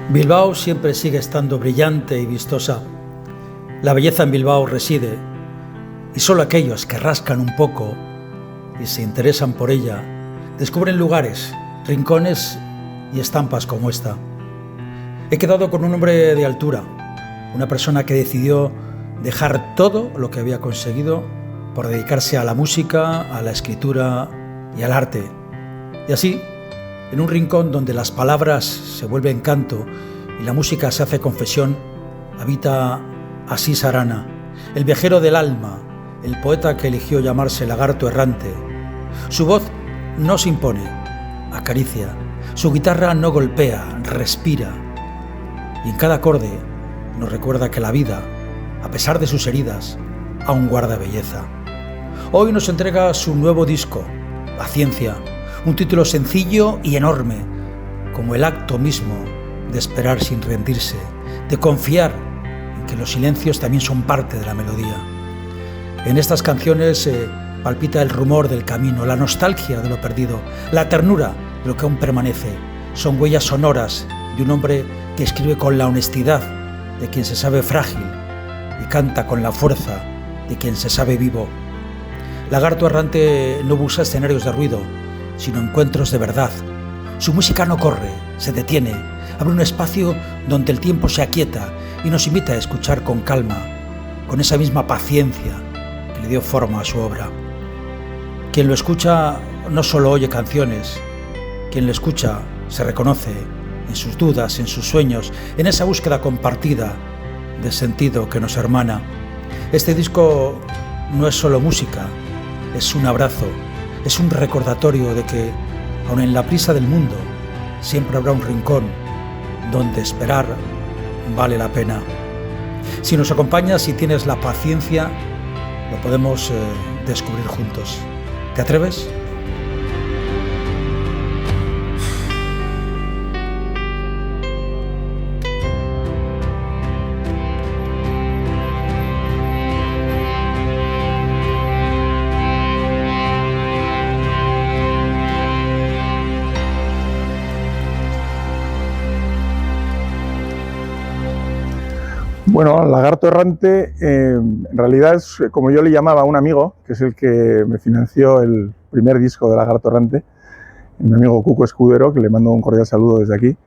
Bilbao siempre sigue estando brillante y vistosa. La belleza en Bilbao reside, y solo aquellos que rascan un poco y se interesan por ella descubren lugares, rincones y estampas como esta. He quedado con un hombre de altura, una persona que decidió dejar todo lo que había conseguido por dedicarse a la música, a la escritura y al arte. Y así, en un rincón donde las palabras se vuelven canto y la música se hace confesión, habita Asís Arana, el viajero del alma, el poeta que eligió llamarse Lagarto Errante. Su voz no se impone, acaricia. Su guitarra no golpea, respira. Y en cada acorde nos recuerda que la vida, a pesar de sus heridas, aún guarda belleza. Hoy nos entrega su nuevo disco, Paciencia, un título sencillo y enorme, como el acto mismo de esperar sin rendirse, de confiar en que los silencios también son parte de la melodía. En estas canciones palpita el rumor del camino, la nostalgia de lo perdido, la ternura de lo que aún permanece. Son huellas sonoras de un hombre que escribe con la honestidad de quien se sabe frágil y canta con la fuerza de quien se sabe vivo. Lagarto Errante no busca escenarios de ruido, sino encuentros de verdad. Su música no corre, se detiene, abre un espacio donde el tiempo se aquieta y nos invita a escuchar con calma, con esa misma paciencia que le dio forma a su obra. Quien lo escucha no solo oye canciones, quien lo escucha se reconoce en sus dudas, en sus sueños, en esa búsqueda compartida de sentido que nos hermana. Este disco no es solo música, es un abrazo, es un recordatorio de que, aun en la prisa del mundo, siempre habrá un rincón donde esperar vale la pena. Si nos acompañas, si tienes la paciencia, lo podemos descubrir juntos. ¿Te atreves? Bueno, Lagarto Errante en realidad es, como yo le llamaba a un amigo, que es el que me financió el primer disco de Lagarto Errante, mi amigo Cuco Escudero, que le mando un cordial saludo desde aquí.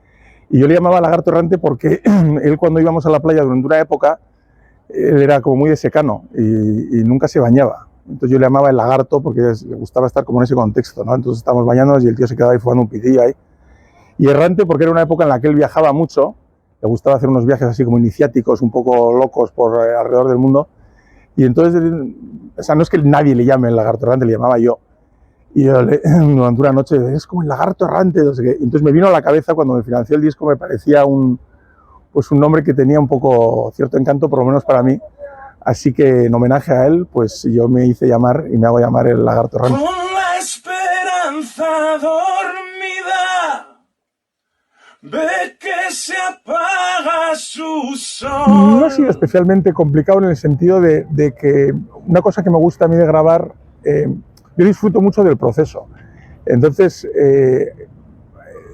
Y yo le llamaba Lagarto Errante porque él, cuando íbamos a la playa durante una época, él era como muy de secano y nunca se bañaba. Entonces yo le llamaba el lagarto porque le gustaba estar como en ese contexto, ¿no? Entonces estábamos bañándonos y el tío se quedaba ahí fumando un pitillo ahí. Y Errante porque era una época en la que él viajaba mucho. Le gustaba hacer unos viajes así como iniciáticos, un poco locos por alrededor del mundo. Y entonces, o sea, no es que nadie le llame el Lagarto Errante, le llamaba yo. Y yo durante una noche, es como el Lagarto Errante, no sé qué. Entonces me vino a la cabeza cuando me financió el disco, me parecía un nombre que tenía un poco cierto encanto, por lo menos para mí. Así que en homenaje a él, pues yo me hice llamar y me hago llamar el Lagarto Errante. Con la esperanza dormida, ve que se apaga su sol. No ha sido especialmente complicado en el sentido de que una cosa que me gusta a mí de grabar, yo disfruto mucho del proceso. Entonces,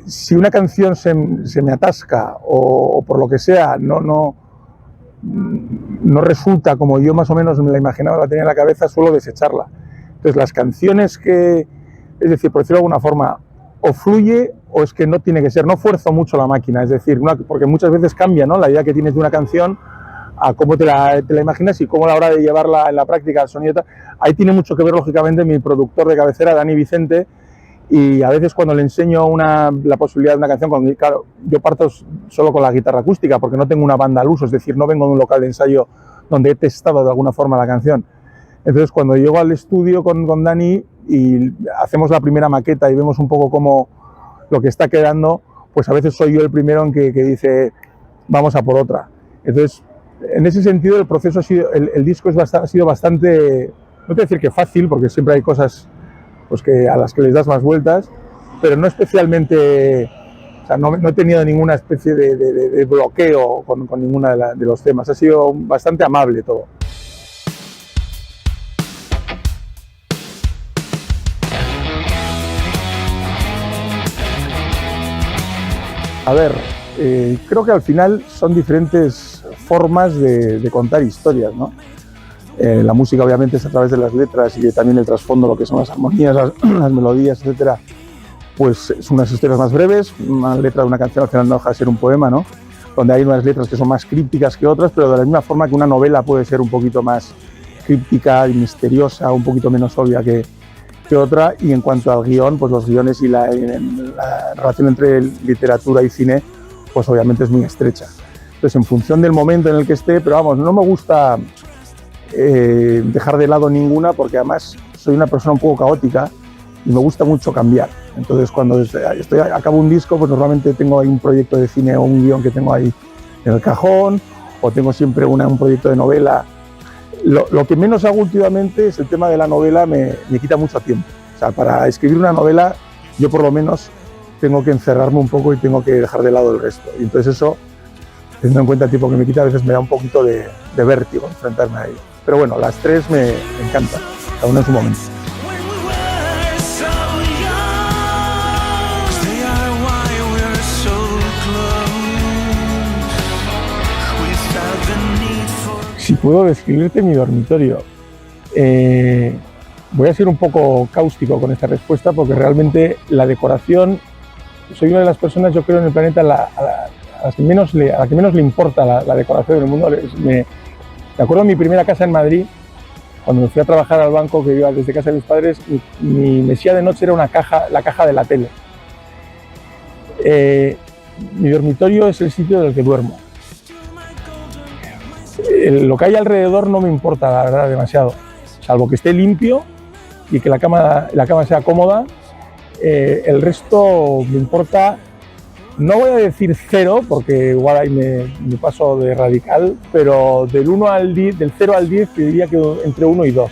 si una canción se me atasca o por lo que sea no resulta como yo más o menos me la imaginaba, la tenía en la cabeza, suelo desecharla. Entonces, las canciones es decir, por decirlo de alguna forma, o fluye o es que no tiene que ser, no fuerzo mucho la máquina, es decir, porque muchas veces cambia, ¿no?, la idea que tienes de una canción a cómo te la imaginas y cómo a la hora de llevarla en la práctica al sonido. Ahí tiene mucho que ver, lógicamente, mi productor de cabecera, Dani Vicente, y a veces cuando le enseño la posibilidad de una canción, claro, yo parto solo con la guitarra acústica porque no tengo una banda al uso, es decir, no vengo de un local de ensayo donde he testado de alguna forma la canción. Entonces, cuando llego al estudio con Dani y hacemos la primera maqueta y vemos un poco cómo lo que está quedando, pues a veces soy yo el primero en que dice, vamos a por otra. Entonces, en ese sentido, el proceso el disco ha sido bastante, no te voy a decir que fácil, porque siempre hay cosas pues, a las que les das más vueltas, pero no especialmente, o sea, no he tenido ninguna especie de bloqueo con ninguna de los temas. Ha sido bastante amable todo. A ver, creo que al final son diferentes formas de contar historias, ¿no? La música obviamente es a través de las letras y también el trasfondo, lo que son las armonías, las melodías, etcétera. Pues son unas historias más breves, una letra de una canción al final no deja de ser un poema, ¿no? Donde hay unas letras que son más crípticas que otras, pero de la misma forma que una novela puede ser un poquito más críptica y misteriosa, un poquito menos obvia que otra. Y en cuanto al guión, pues los guiones y la relación entre literatura y cine, pues obviamente es muy estrecha. Entonces, en función del momento en el que esté, pero vamos, no me gusta dejar de lado ninguna, porque además soy una persona un poco caótica y me gusta mucho cambiar. Entonces, cuando acabo un disco, pues normalmente tengo ahí un proyecto de cine o un guión que tengo ahí en el cajón, o tengo siempre un proyecto de novela. Lo que menos hago últimamente es el tema de la novela, me quita mucho tiempo. O sea, para escribir una novela, yo por lo menos tengo que encerrarme un poco y tengo que dejar de lado el resto. Y entonces eso, teniendo en cuenta el tiempo que me quita, a veces me da un poquito de vértigo enfrentarme a ello. Pero bueno, las tres me encantan, cada una en su momento. Si puedo describirte mi dormitorio, voy a ser un poco cáustico con esta respuesta, porque realmente la decoración, soy una de las personas, yo creo, en el planeta a la que menos le importa la decoración del mundo. Me acuerdo de mi primera casa en Madrid, cuando me fui a trabajar al banco, que iba desde casa de mis padres, mi mesía de noche era la caja de la tele. Mi dormitorio es el sitio del que duermo. Lo que hay alrededor no me importa, la verdad, demasiado, salvo que esté limpio y que la cama sea cómoda. El resto me importa, no voy a decir cero, porque igual ahí me paso de radical, pero del 0 al 10 te diría que entre 1 y 2.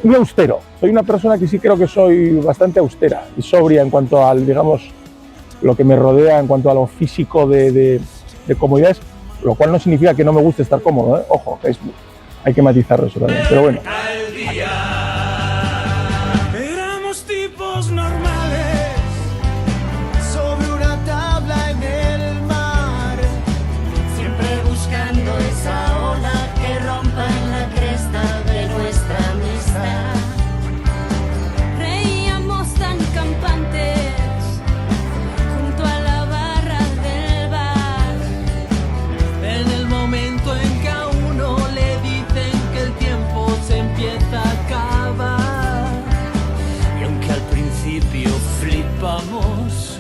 Muy austero, soy una persona que sí creo que soy bastante austera y sobria en cuanto al, digamos, lo que me rodea, en cuanto a lo físico de comodidades, lo cual no significa que no me guste estar cómodo, ¿eh? Ojo, hay que matizarlo eso también, pero bueno. Éramos tipos normales sobre una tabla en el mar, siempre buscando esa ola que rompa en la cresta de nuestra amistad. Reíamos tan campantes junto a la barra del bar, En el momento en que a uno le dicen que el tiempo se empieza a acabar, y aunque al principio flipamos,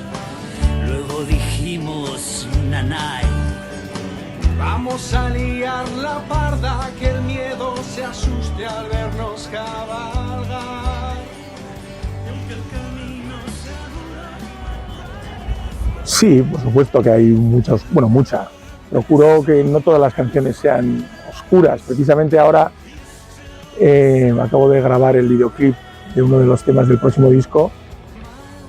luego dijimos nanay. Vamos a liar la parda, que el miedo se asuste al vernos cabalgar, y aunque el camino sea Sí, por supuesto que hay mucha. Procuro que no todas las canciones sean oscuras. Precisamente ahora acabo de grabar el videoclip de uno de los temas del próximo disco,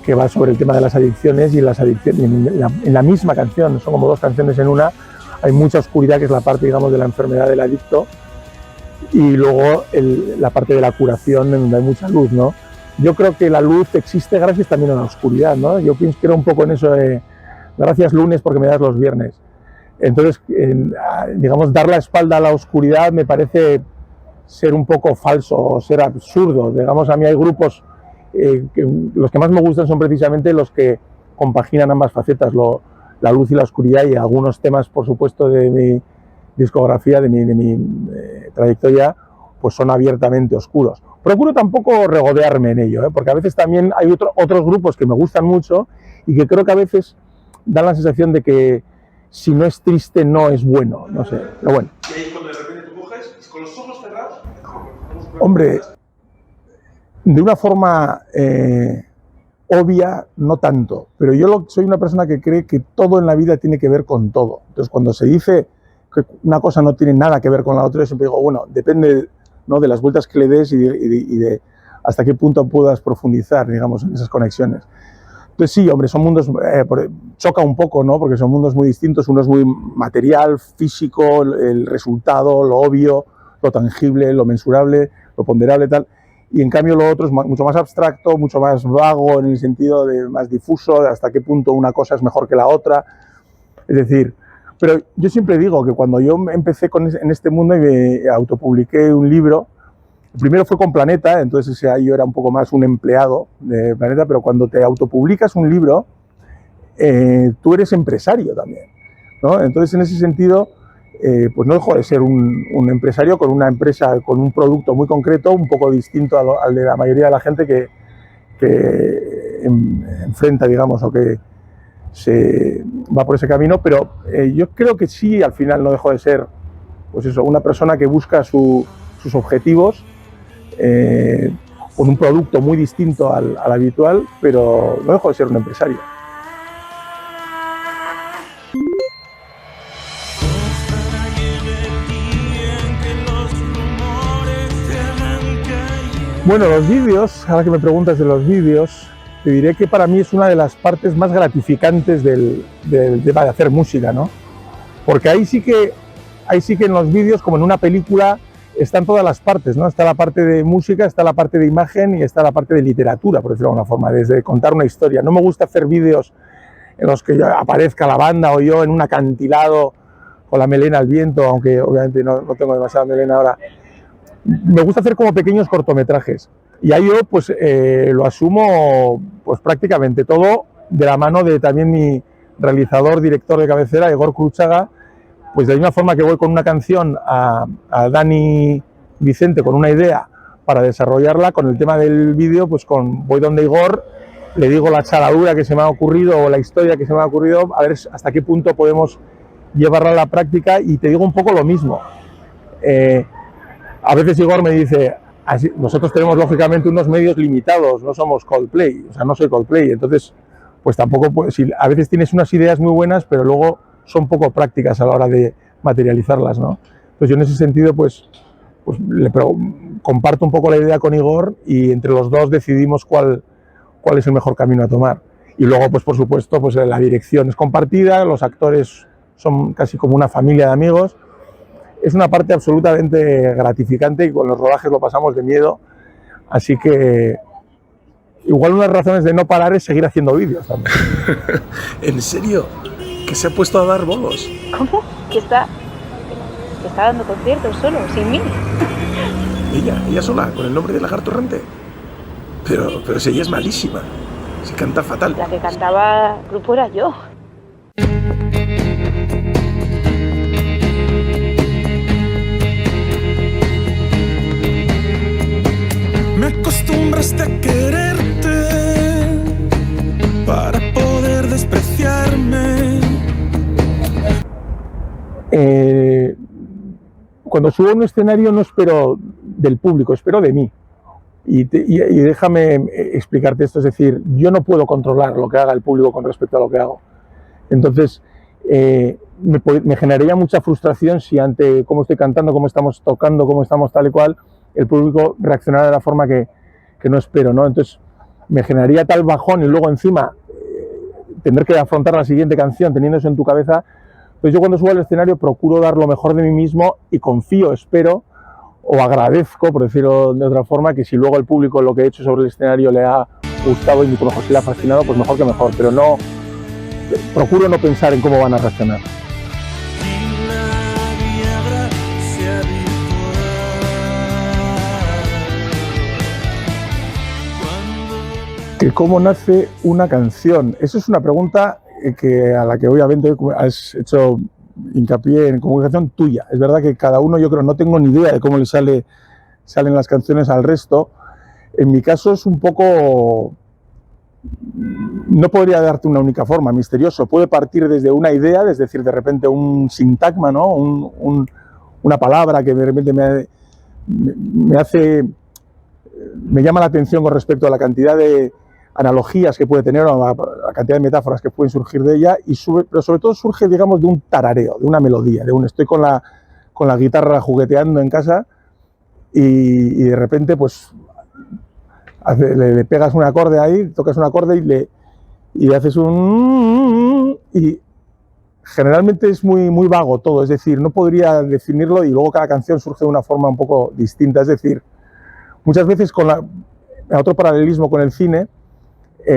que va sobre el tema de las adicciones, y en la misma canción, son como dos canciones en una, hay mucha oscuridad, que es la parte, digamos, de la enfermedad del adicto, y luego la parte de la curación, en donde hay mucha luz, ¿no? Yo creo que la luz existe gracias también a la oscuridad, ¿no? Yo creo un poco en eso de gracias lunes porque me das los viernes. Entonces, digamos, dar la espalda a la oscuridad me parece ser un poco falso o ser absurdo. Digamos, a mí hay grupos los que más me gustan son precisamente los que compaginan ambas facetas, la luz y la oscuridad, y algunos temas, por supuesto, de mi discografía, de mi trayectoria, pues son abiertamente oscuros. Procuro tampoco regodearme en ello, porque a veces también hay otros grupos que me gustan mucho y que creo que a veces dan la sensación de que si no es triste no es bueno, no sé, pero bueno. Y ahí cuando de repente tú coges, con los ojos cerrados... Hombre, de una forma obvia, no tanto, pero yo soy una persona que cree que todo en la vida tiene que ver con todo. Entonces, cuando se dice que una cosa no tiene nada que ver con la otra, yo siempre digo, bueno, depende, ¿no?, de las vueltas que le des y de hasta qué punto puedas profundizar, digamos, en esas conexiones. Entonces sí, hombre, son mundos, choca un poco, ¿no?, porque son mundos muy distintos. Uno es muy material, físico, el resultado, lo obvio, lo tangible, lo mensurable, lo ponderable, tal. Y en cambio lo otro es mucho más abstracto, mucho más vago, en el sentido de más difuso, de hasta qué punto una cosa es mejor que la otra. Es decir, pero yo siempre digo que cuando yo empecé en este mundo y me autopubliqué un libro, el primero fue con Planeta, entonces yo era un poco más un empleado de Planeta, pero cuando te autopublicas un libro, tú eres empresario también, ¿no? Entonces, en ese sentido, pues no dejo de ser un empresario con una empresa, con un producto muy concreto, un poco distinto al de la mayoría de la gente que enfrenta, digamos, o que se va por ese camino, pero yo creo que sí, al final no dejo de ser, pues eso, una persona que busca sus objetivos con un producto muy distinto al habitual, pero no dejo de ser un empresario. Bueno, los vídeos, ahora que me preguntas de los vídeos, te diré que para mí es una de las partes más gratificantes del tema de hacer música, ¿no? Porque ahí sí que en los vídeos, como en una película, están todas las partes, ¿no? Está la parte de música, está la parte de imagen y está la parte de literatura, por decirlo de alguna forma, desde contar una historia. No me gusta hacer vídeos en los que aparezca la banda o yo en un acantilado con la melena al viento, aunque obviamente no tengo demasiada melena ahora. Me gusta hacer como pequeños cortometrajes y ahí yo pues lo asumo pues prácticamente todo de la mano de también mi realizador, director de cabecera, Igor Cruchaga. Pues de la misma forma que voy con una canción a Dani Vicente con una idea para desarrollarla, con el tema del vídeo pues voy donde Igor, le digo la charadura que se me ha ocurrido o la historia que se me ha ocurrido, a ver hasta qué punto podemos llevarla a la práctica, y te digo un poco lo mismo. A veces Igor me dice, nosotros tenemos lógicamente unos medios limitados, no somos Coldplay, o sea, no soy Coldplay, entonces pues tampoco, a veces tienes unas ideas muy buenas, pero luego son poco prácticas a la hora de materializarlas, ¿no? Entonces yo en ese sentido pues comparto un poco la idea con Igor y entre los dos decidimos cuál es el mejor camino a tomar. Y luego pues por supuesto pues la dirección es compartida, los actores son casi como una familia de amigos. Es una parte absolutamente gratificante y con los rodajes lo pasamos de miedo, así que igual una de las razones de no parar es seguir haciendo vídeos también. ¿En serio? ¿Que se ha puesto a dar bolos? ¿Cómo? ¿Que está dando conciertos solo, sin mí? Ella sola, con el nombre de Lagarto Errante. Pero si ella es malísima, se canta fatal. La que cantaba grupo era yo. Me acostumbraste a quererte para poder despreciarme. Cuando subo a un escenario no espero del público, espero de mí. Y déjame explicarte esto, es decir, yo no puedo controlar lo que haga el público con respecto a lo que hago. Entonces, me generaría mucha frustración si ante cómo estoy cantando, cómo estamos tocando, cómo estamos tal y cual, el público reaccionara de la forma que no espero, ¿no? Entonces me generaría tal bajón y luego encima tener que afrontar la siguiente canción teniendo eso en tu cabeza. Entonces yo cuando subo al escenario procuro dar lo mejor de mí mismo y confío, espero o agradezco, por decirlo de otra forma, que si luego el público lo que he hecho sobre el escenario le ha gustado y incluso si le ha fascinado, pues mejor que mejor, pero no procuro no pensar en cómo van a reaccionar. ¿Cómo nace una canción? Esa es una pregunta a la que obviamente has hecho hincapié en comunicación tuya. Es verdad que cada uno, yo creo, no tengo ni idea de cómo le salen las canciones al resto. En mi caso es un poco... No podría darte una única forma, misterioso. Puede partir desde una idea, es decir, de repente un sintagma, ¿no? Una palabra que de repente me llama la atención con respecto a la cantidad de analogías que puede tener, o la cantidad de metáforas que pueden surgir de ella, pero sobre todo surge, digamos, de un tarareo, de una melodía, estoy con la guitarra jugueteando en casa y de repente pues le pegas un acorde ahí, tocas un acorde y le haces y generalmente es muy vago todo, es decir, no podría definirlo y luego cada canción surge de una forma un poco distinta, es decir, muchas veces otro paralelismo con el cine,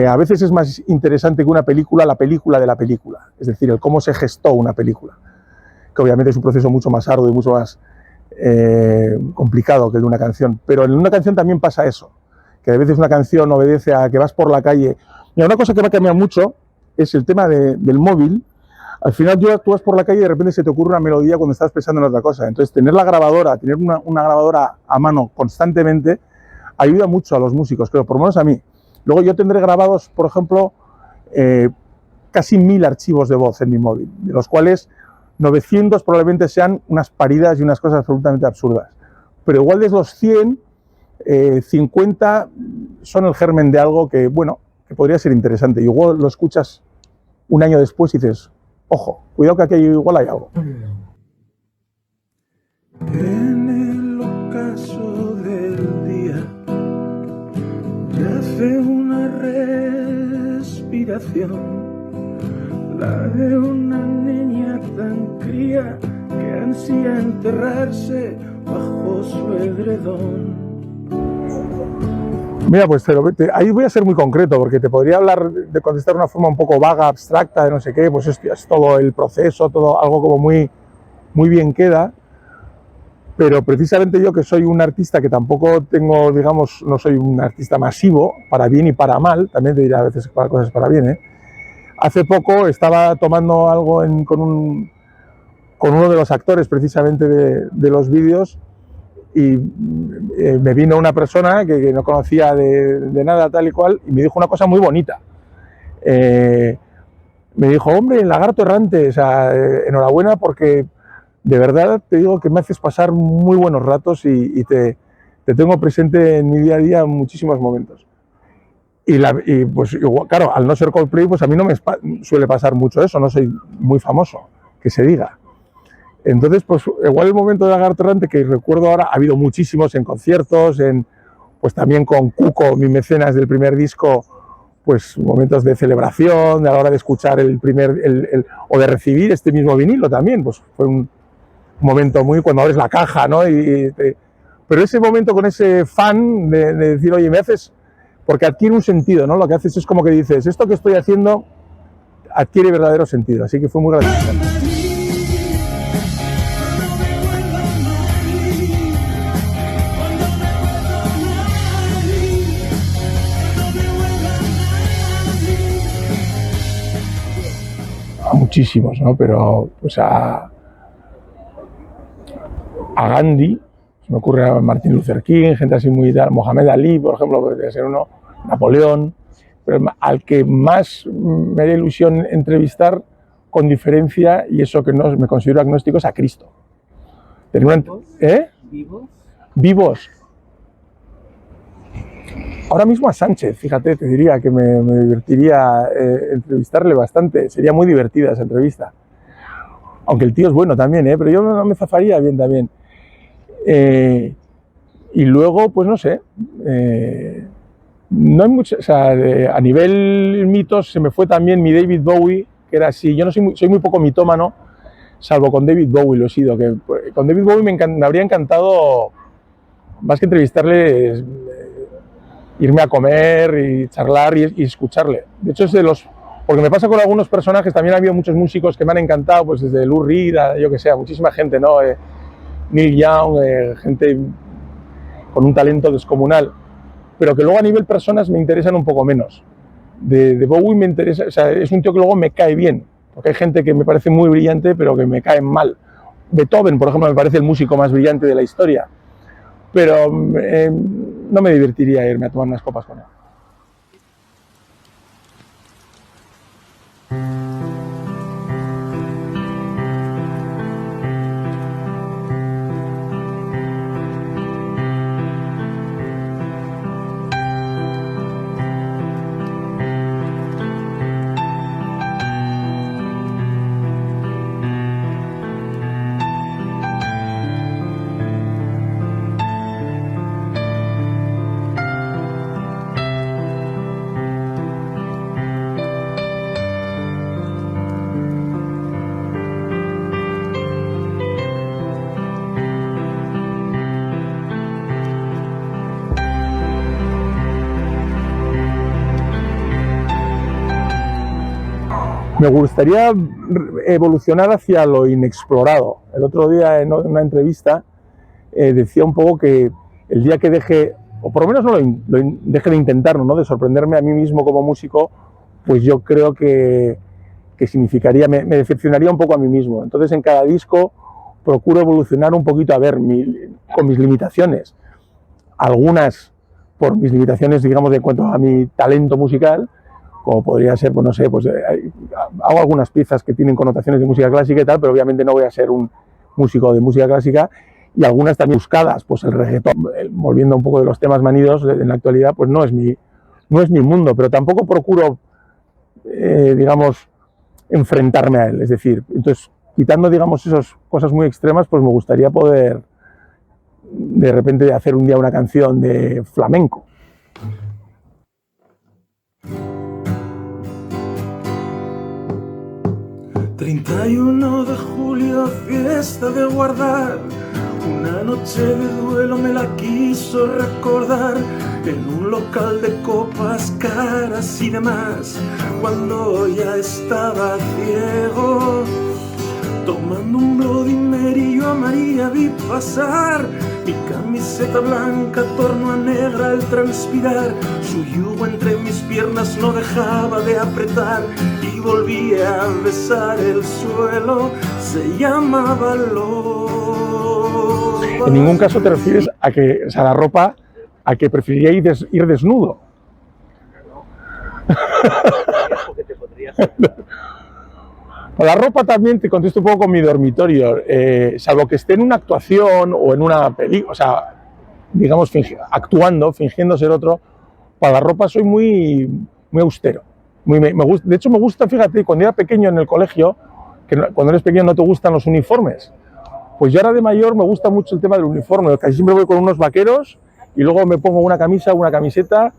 A veces es más interesante que una película, la película de la película, es decir, el cómo se gestó una película, que obviamente es un proceso mucho más arduo y mucho más complicado que el de una canción, pero en una canción también pasa eso, que a veces una canción obedece a que vas por la calle. Mira, una cosa que va a cambiar mucho es el tema del móvil. Al final tú vas por la calle y de repente se te ocurre una melodía cuando estás pensando en otra cosa. Entonces tener la grabadora, tener una grabadora a mano constantemente ayuda mucho a los músicos, creo, por lo menos a mí. Luego yo tendré grabados, por ejemplo, casi 1000 archivos de voz en mi móvil, de los cuales 900 probablemente sean unas paridas y unas cosas absolutamente absurdas. Pero igual de los 100, 50 son el germen de algo que, bueno, que podría ser interesante. Y igual lo escuchas un año después y dices, ojo, cuidado que aquí igual hay algo. En el ocaso del día yace una respiración, la de una niña tan cría que ansía enterrarse bajo su edredón. Mira, pues ahí voy a ser muy concreto, porque te podría hablar de contestar de una forma un poco vaga, abstracta, de no sé qué, pues es todo el proceso, todo algo como muy, muy bien queda, pero precisamente yo, que soy un artista que tampoco tengo, digamos, no soy un artista masivo, para bien y para mal, también te diré a veces cosas para bien, Hace poco estaba tomando algo con uno de los actores precisamente de los vídeos, y me vino una persona que no conocía de nada, tal y cual, y me dijo una cosa muy bonita. Me dijo, hombre, lagarto errante, o sea, enhorabuena, porque de verdad te digo que me haces pasar muy buenos ratos y te tengo presente en mi día a día en muchísimos momentos. Y pues igual, claro, al no ser Coldplay, pues a mí no me suele pasar mucho eso, no soy muy famoso, que se diga. Entonces, pues igual el momento de lagarto errante, que recuerdo ahora, ha habido muchísimos en conciertos, pues también con Cuco, mi mecenas del primer disco, pues momentos de celebración, a la hora de escuchar o de recibir este mismo vinilo también, pues fue un momento muy, cuando abres la caja, ¿no? Pero ese momento con ese fan de decir, oye, me haces, porque adquiere un sentido, ¿no? Lo que haces es como que dices, esto que estoy haciendo adquiere verdadero sentido, así que fue muy gratificante. Muchísimos, ¿no? Pero pues a Gandhi, se me ocurre a Martin Luther King, gente así muy tal, Mohamed Ali, por ejemplo, podría ser uno, Napoleón, pero al que más me haría ilusión entrevistar con diferencia, y eso que no me considero agnóstico, es a Cristo. ¿Vivos? Vivos. Ahora mismo a Sánchez, fíjate, te diría que me divertiría entrevistarle bastante, sería muy divertida esa entrevista. Aunque el tío es bueno también, pero yo no me zafaría bien también. Y luego, pues no sé, no hay mucho, o sea, a nivel mitos se me fue también mi David Bowie, que era así. Yo no soy muy poco mitómano, salvo con David Bowie lo he sido, que con David Bowie me habría encantado, más que entrevistarle, irme a comer y charlar y escucharle. De hecho, porque me pasa con algunos personajes, también ha habido muchos músicos que me han encantado, pues desde Lou Reed, yo que sé, muchísima gente, ¿no? Neil Young, gente con un talento descomunal, pero que luego a nivel personas me interesan un poco menos. De Bowie me interesa, o sea, es un tío que luego me cae bien, porque hay gente que me parece muy brillante, pero que me cae mal. Beethoven, por ejemplo, me parece el músico más brillante de la historia, pero no me divertiría irme a tomar unas copas con él. Me gustaría evolucionar hacia lo inexplorado. El otro día en una entrevista decía un poco que el día que deje, o por lo menos deje de intentarlo, ¿no? De sorprenderme a mí mismo como músico, pues yo creo que significaría, me decepcionaría un poco a mí mismo. Entonces en cada disco procuro evolucionar un poquito, a ver, con mis limitaciones. Algunas por mis limitaciones, digamos, en cuanto a mi talento musical, como podría ser, pues no sé, pues hago algunas piezas que tienen connotaciones de música clásica y tal, pero obviamente no voy a ser un músico de música clásica, y algunas también buscadas, pues el reggaetón, volviendo un poco de los temas manidos en la actualidad, pues no es mi mundo, pero tampoco procuro, digamos, enfrentarme a él, es decir, entonces, quitando, digamos, esas cosas muy extremas, pues me gustaría poder, de repente, hacer un día una canción de flamenco. ...31 de julio, fiesta de guardar... ...una noche de duelo me la quiso recordar... ...en un local de copas caras y demás... ...cuando ya estaba ciego... ...tomando un Bloody Mary yo a María vi pasar... ...mi camiseta blanca torno a negra al transpirar... ...su yugo entre mis piernas no dejaba de apretar... ...y volvía a besar el suelo... ...se llamaba Loba. En ningún caso te refieres a que, o sea, la ropa, a que preferiría ir desnudo. La ropa también te contesto un poco con mi dormitorio, salvo que esté en una actuación o en una película, o sea, digamos, actuando, fingiendo ser otro, para la ropa soy muy austero. De hecho, me gusta, fíjate, cuando era pequeño en el colegio, que cuando eres pequeño no te gustan los uniformes, pues yo ahora de mayor me gusta mucho el tema del uniforme, casi siempre voy con unos vaqueros y luego me pongo una camisa, una camiseta,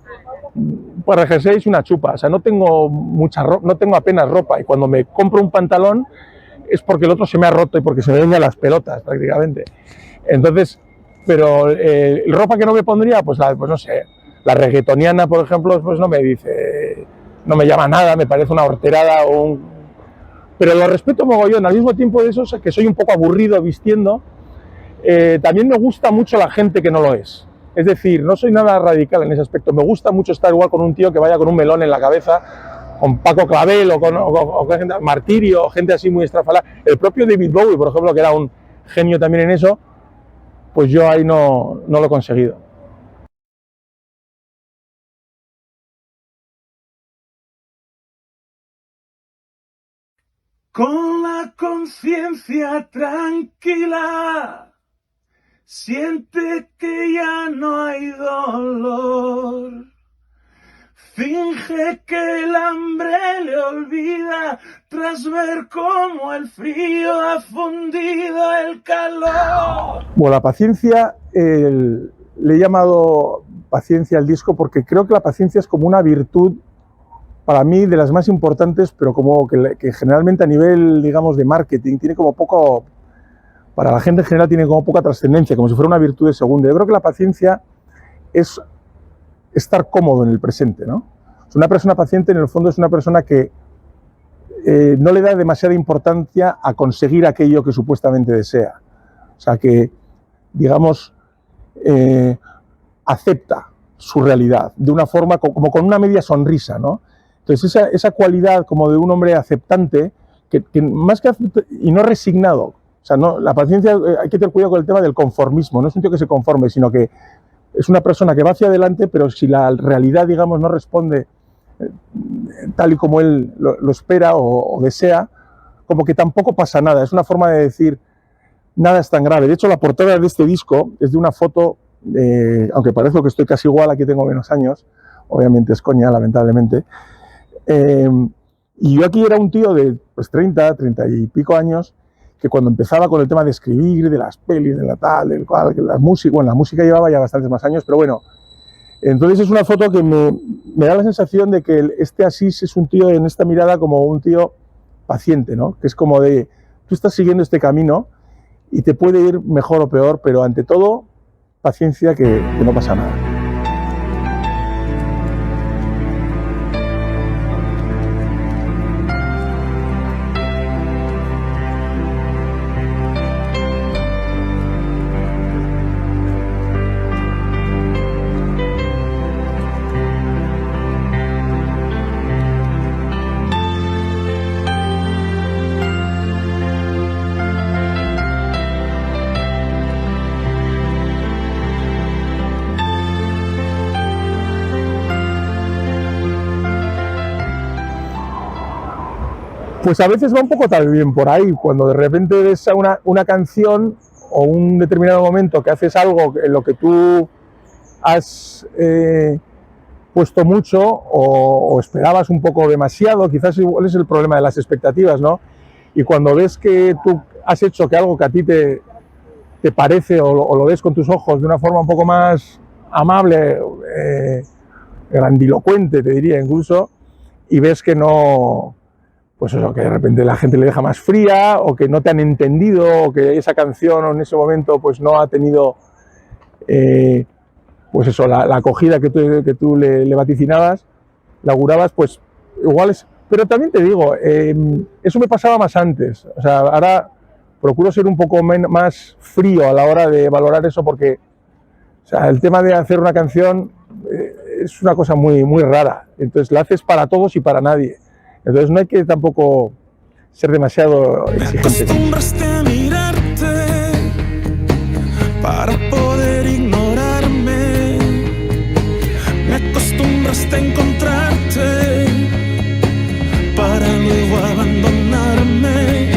para jerseys y una chupa, o sea, no tengo mucha ropa, no tengo apenas ropa, y cuando me compro un pantalón es porque el otro se me ha roto y porque se me ven las pelotas prácticamente. Entonces, pero ropa que no me pondría, pues no sé, la reggaetoniana, por ejemplo, pues no me llama nada, me parece una horterada pero lo respeto mogollón. Al mismo tiempo de eso, que soy un poco aburrido vistiendo, también me gusta mucho la gente que no lo es. Es decir, no soy nada radical en ese aspecto. Me gusta mucho estar igual con un tío que vaya con un melón en la cabeza, con Paco Clavel o con Martirio, o gente así muy estrafalada. El propio David Bowie, por ejemplo, que era un genio también en eso, pues yo ahí no lo he conseguido. Con la conciencia tranquila, siente que ya no hay dolor. Finge que el hambre le olvida tras ver cómo el frío ha fundido el calor. Bueno, la paciencia, le he llamado paciencia al disco porque creo que la paciencia es como una virtud para mí de las más importantes, pero como que generalmente a nivel, digamos, de marketing tiene como poco, para la gente en general tiene como poca trascendencia, como si fuera una virtud de segunda. Yo creo que la paciencia es estar cómodo en el presente, ¿no? Una persona paciente en el fondo es una persona que no le da demasiada importancia a conseguir aquello que supuestamente desea. O sea, que, digamos, acepta su realidad de una forma como con una media sonrisa, ¿no? Entonces esa cualidad como de un hombre aceptante, que más que y no resignado, o sea, no, la paciencia, hay que tener cuidado con el tema del conformismo, no es un tío que se conforme, sino que es una persona que va hacia adelante, pero si la realidad, digamos, no responde tal y como él lo espera o desea, como que tampoco pasa nada, es una forma de decir, nada es tan grave. De hecho, la portada de este disco es de una foto, aunque parezco que estoy casi igual, aquí tengo menos años, obviamente es coña, lamentablemente, y yo aquí era un tío de pues 30 y pico años, que cuando empezaba con el tema de escribir, de las pelis, de la tal, del cual, que la música, bueno, la música llevaba ya bastantes más años, pero bueno, entonces es una foto que me da la sensación de que este Asís es un tío en esta mirada como un tío paciente, ¿no? Que es como de, tú estás siguiendo este camino y te puede ir mejor o peor, pero ante todo, paciencia, que no pasa nada. Pues a veces va un poco también por ahí, cuando de repente ves una canción o un determinado momento que haces algo en lo que tú has puesto mucho o esperabas un poco demasiado, quizás igual es el problema de las expectativas, ¿no? Y cuando ves que tú has hecho que algo que a ti te parece o lo ves con tus ojos de una forma un poco más amable, grandilocuente, te diría incluso, y ves que no, pues eso, que de repente la gente le deja más fría, o que no te han entendido, o que esa canción en ese momento pues no ha tenido pues eso, la acogida que tú le vaticinabas, le augurabas, pues igual es... Pero también te digo, eso me pasaba más antes, o sea, ahora procuro ser un poco más frío a la hora de valorar eso, porque o sea, el tema de hacer una canción es una cosa muy, muy rara, entonces la haces para todos y para nadie, entonces no hay que tampoco ser demasiado exigente. Me acostumbraste a mirarte para poder ignorarme, me acostumbraste a encontrarte para luego abandonarme,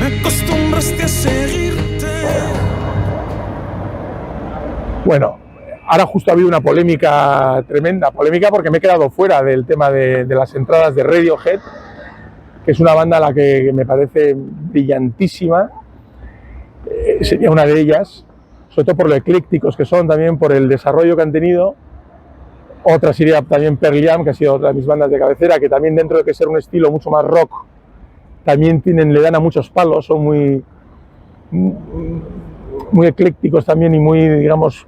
me acostumbraste a seguirte. Bueno, ahora justo ha habido una polémica tremenda, polémica porque me he quedado fuera del tema de las entradas de Radiohead, que es una banda a la que me parece brillantísima, sería una de ellas, sobre todo por lo eclécticos que son, también por el desarrollo que han tenido. Otra sería también Pearl Jam, que ha sido otra de mis bandas de cabecera, que también dentro de que ser un estilo mucho más rock, también le dan a muchos palos, son muy eclécticos también y muy, digamos,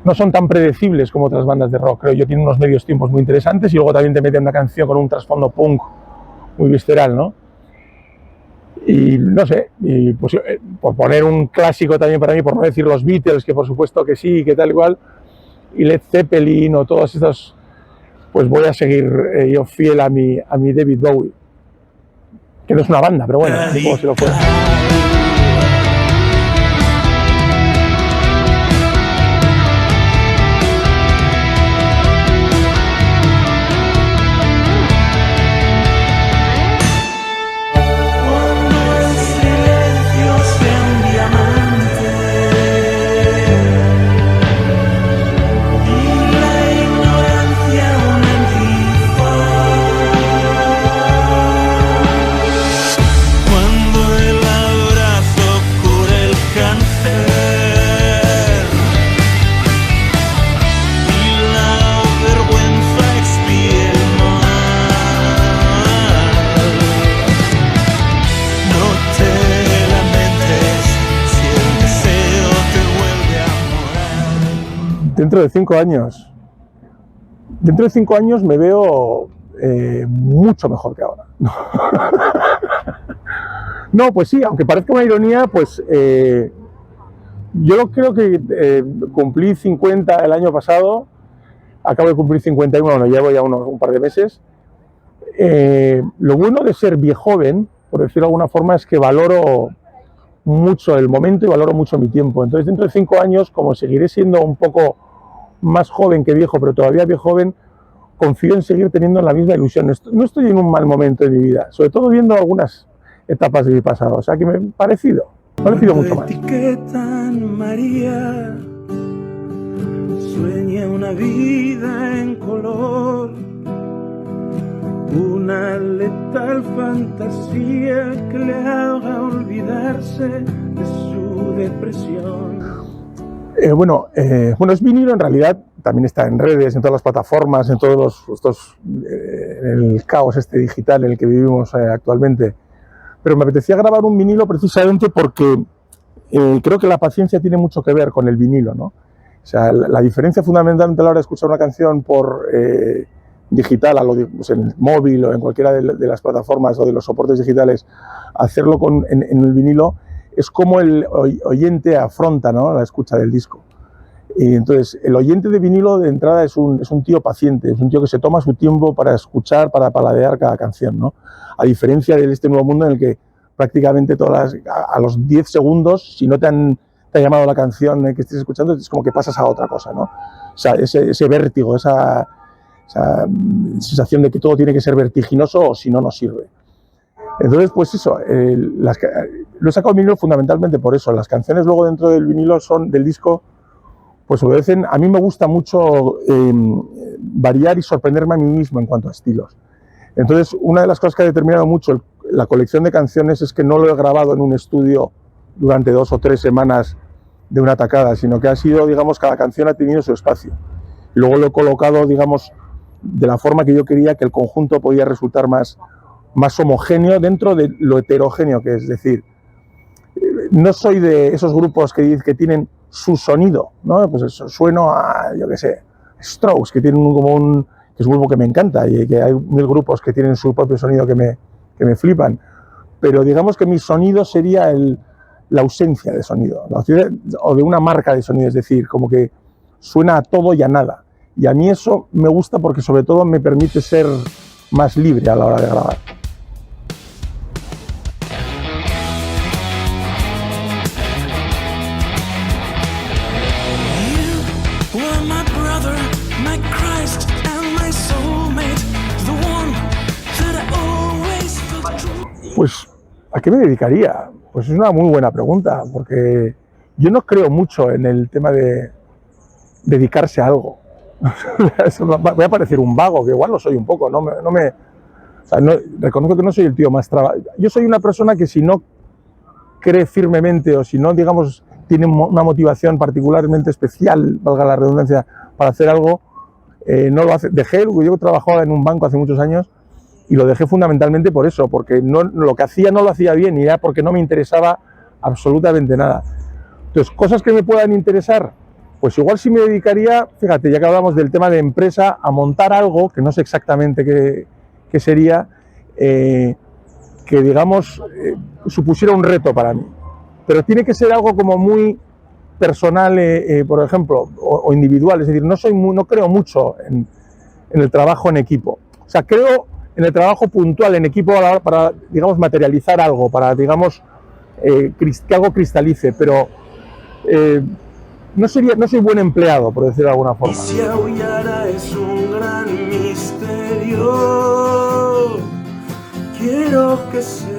no son tan predecibles como otras bandas de rock, creo yo, tienen unos medios tiempos muy interesantes y luego también te meten una canción con un trasfondo punk muy visceral, ¿no? Y no sé, y pues, por poner un clásico también para mí, por no decir los Beatles, que por supuesto que sí, que tal igual, y Led Zeppelin o todos estos, pues voy a seguir yo fiel a mi David Bowie, que no es una banda, pero bueno, como si lo fuera. Dentro de 5 años me veo mucho mejor que ahora. No, pues sí, aunque parezca una ironía, pues yo creo que cumplí 50 el año pasado, acabo de cumplir 51, bueno, llevo ya un par de meses. Lo bueno de ser viejoven, por decirlo de alguna forma, es que valoro mucho el momento y valoro mucho mi tiempo. Entonces, dentro de 5 años, como seguiré siendo un poco más joven que viejo, pero todavía bien joven, confío en seguir teniendo la misma ilusión. No estoy en un mal momento de mi vida, sobre todo viendo algunas etapas de mi pasado, o sea que me he parecido mucho más. Etiquetan María, sueña una vida en color, una letal fantasía que le haga olvidarse de su depresión. Bueno, es vinilo en realidad, también está en redes, en todas las plataformas, en todos el caos digital en el que vivimos actualmente. Pero me apetecía grabar un vinilo precisamente porque creo que la paciencia tiene mucho que ver con el vinilo, ¿no? O sea, la diferencia fundamentalmente a la hora de escuchar una canción por digital, pues en el móvil o en cualquiera de las plataformas o de los soportes digitales, hacerlo en el vinilo, es como el oyente afronta, ¿no?, la escucha del disco. Y entonces, el oyente de vinilo de entrada es un tío paciente, es un tío que se toma su tiempo para escuchar, para paladear cada canción, ¿no? A diferencia de este nuevo mundo en el que prácticamente a los 10 segundos, si no te ha llamado la canción que estés escuchando, es como que pasas a otra cosa, ¿no? O sea, ese vértigo, esa esa sensación de que todo tiene que ser vertiginoso o si no, no sirve. Entonces, pues eso, lo he sacado en vinilo fundamentalmente por eso. Las canciones luego dentro del vinilo del disco, pues obedecen. A mí me gusta mucho variar y sorprenderme a mí mismo en cuanto a estilos. Entonces, una de las cosas que ha determinado mucho la colección de canciones es que no lo he grabado en un estudio durante 2 o 3 semanas de una tacada, sino que ha sido, digamos, cada canción ha tenido su espacio. Y luego lo he colocado, digamos, de la forma que yo quería que el conjunto podía resultar más homogéneo dentro de lo heterogéneo que es. Es decir, no soy de esos grupos que tienen su sonido, ¿no? Pues eso, sueno a, yo qué sé, Strokes, que tienen que es un grupo que me encanta y que hay 1000 grupos que tienen su propio sonido que me flipan. Pero digamos que mi sonido sería la ausencia de sonido, ¿no? O de una marca de sonido, es decir, como que suena a todo y a nada. Y a mí eso me gusta porque sobre todo me permite ser más libre a la hora de grabar. Pues, ¿a qué me dedicaría? Pues es una muy buena pregunta, porque yo no creo mucho en el tema de dedicarse a algo. Voy a parecer un vago, que igual lo soy un poco, reconozco que no soy el tío más trabajador. Yo soy una persona que si no cree firmemente o si no, digamos, tiene una motivación particularmente especial, valga la redundancia, para hacer algo, no lo hace. Yo trabajaba en un banco hace muchos años y lo dejé fundamentalmente por eso, porque lo que hacía no lo hacía bien y era porque no me interesaba absolutamente nada. Entonces, cosas que me puedan interesar, pues igual sí me dedicaría, fíjate, ya que hablamos del tema de empresa, a montar algo, que no sé exactamente qué sería, que digamos supusiera un reto para mí. Pero tiene que ser algo como muy personal, por ejemplo, o individual, es decir, no creo mucho en el trabajo en equipo. O sea, creo en el trabajo puntual en equipo para digamos, materializar algo, para, digamos, que algo cristalice, pero no soy buen empleado, por decirlo de alguna forma. Y si aullara es un gran misterio, quiero que sepas